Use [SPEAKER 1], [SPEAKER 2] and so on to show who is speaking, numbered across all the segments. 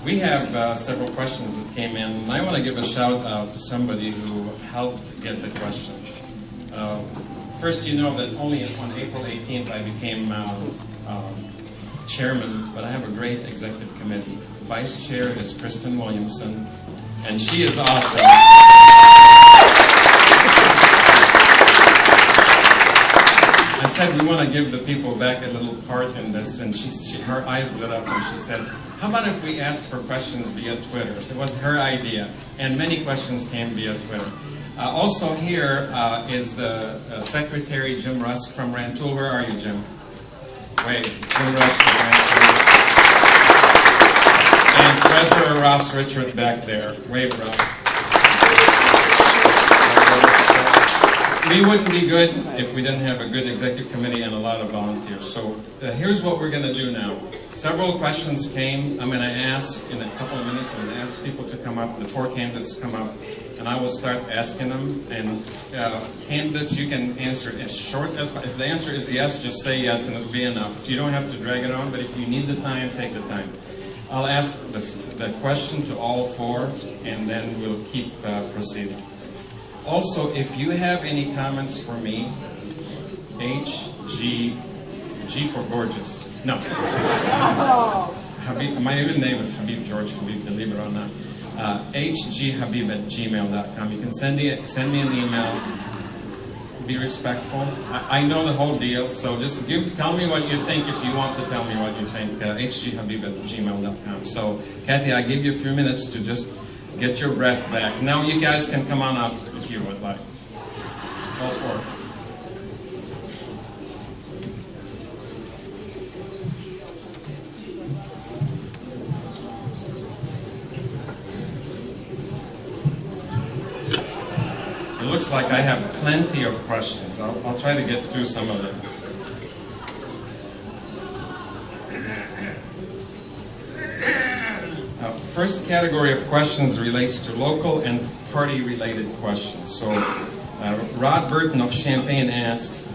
[SPEAKER 1] We have several questions that came in, and I want to give a shout out to somebody who helped get the questions. First, you know that only on April 18th I became chairman, but I have a great executive committee. Vice chair is Kristen Williamson, and she is awesome. I said we want to give the people back a little part in this, and her eyes lit up and she said, how about if we asked for questions via Twitter? So it was her idea, and many questions came via Twitter. Also here is the Secretary Jim Rusk from Rantoul. Where are you, Jim? Wait, Jim Rusk from Rantoul. And Treasurer Ross Richard back there. Wave, Ross. We wouldn't be good if we didn't have a good executive committee and a lot of volunteers. So here's what we're going to do now. Several questions came. I'm going to ask in a couple of minutes. I'm going to ask people to come up. The four candidates come up, and I will start asking them. And candidates, you can answer as short as possible. If the answer is yes, just say yes, and it'll be enough. You don't have to drag it on, but if you need the time, take the time. I'll ask the question to all four, and then we'll keep proceeding. Also, if you have any comments for me, G for gorgeous. No. Habib, my even name is Habib George Habib, believe it or not. hghabib@gmail.com. You can send me an email. Be respectful. I know the whole deal, so just tell me what you think if you want to tell me what you think. hghabib@gmail.com. So, Kathy, I give you a few minutes to just get your breath back. Now you guys can come on up if you would like. All four. It looks like I have plenty of questions. I'll try to get through some of them. First category of questions relates to local and party-related questions. So, Rod Burton of Champaign asks,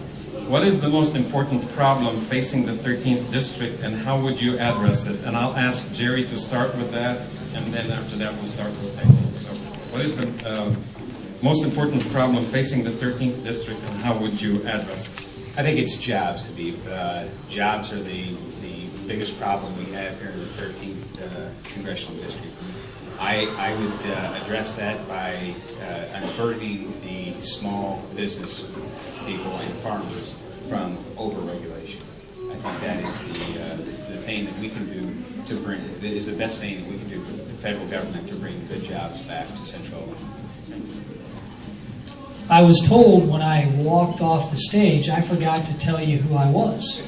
[SPEAKER 1] what is the most important problem facing the 13th District, and how would you address it? And I'll ask Jerry to start with that, and then after that we'll start rotating. So, what is the most important problem facing the 13th District, and how would you address it?
[SPEAKER 2] I think it's jobs, Habib. Jobs are the biggest problem we have here in the 13th Congressional District. I would address that by unburdening the small business people and farmers from over-regulation. I think that is the thing that we can do to bring, that is the best thing that we can do for the federal government to bring good jobs back to Central Illinois.
[SPEAKER 3] I was told when I walked off the stage, I forgot to tell you who I was.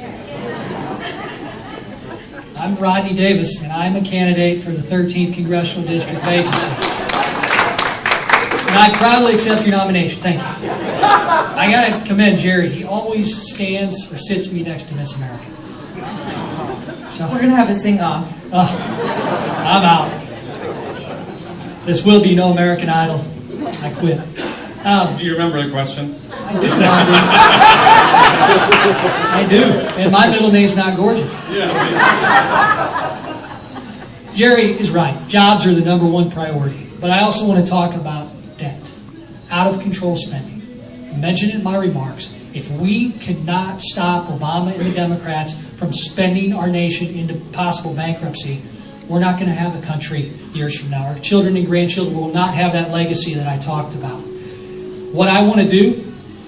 [SPEAKER 3] I'm Rodney Davis, and I'm a candidate for the 13th Congressional District vacancy. And I proudly accept your nomination. Thank you. I got to commend Jerry. He always stands or sits me next to Miss America. So,
[SPEAKER 4] we're going to have a sing-off.
[SPEAKER 3] I'm out. This will be no American Idol. I quit.
[SPEAKER 1] Do you remember the question?
[SPEAKER 3] I do. I do. And my middle name's not gorgeous.
[SPEAKER 1] Yeah.
[SPEAKER 3] Jerry is right. Jobs are the #1 priority. But I also want to talk about debt. Out of control spending. I mentioned it in my remarks. If we cannot stop Obama and the Democrats from spending our nation into possible bankruptcy, we're not going to have a country years from now. Our children and grandchildren will not have that legacy that I talked about. What I want to do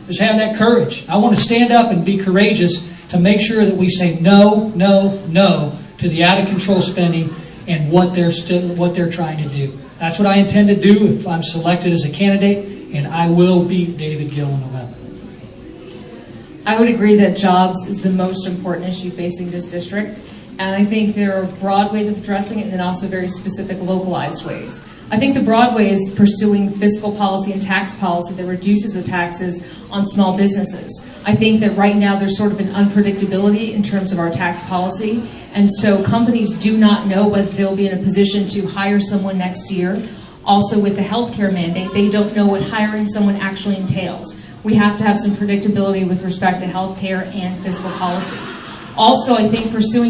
[SPEAKER 3] is have that courage. I want to stand up and be courageous to make sure that we say no, no, no to the out-of-control spending and what they're trying to do. That's what I intend to do if I'm selected as a candidate, and I will beat David Gill in November.
[SPEAKER 4] I would agree that jobs is the most important issue facing this district, and I think there are broad ways of addressing it and then also very specific localized ways. I think the broad way is pursuing fiscal policy and tax policy that reduces the taxes on small businesses. I think that right now there's sort of an unpredictability in terms of our tax policy, and so companies do not know whether they'll be in a position to hire someone next year. Also with the healthcare mandate, they don't know what hiring someone actually entails. We have to have some predictability with respect to healthcare and fiscal policy. Also, I think pursuing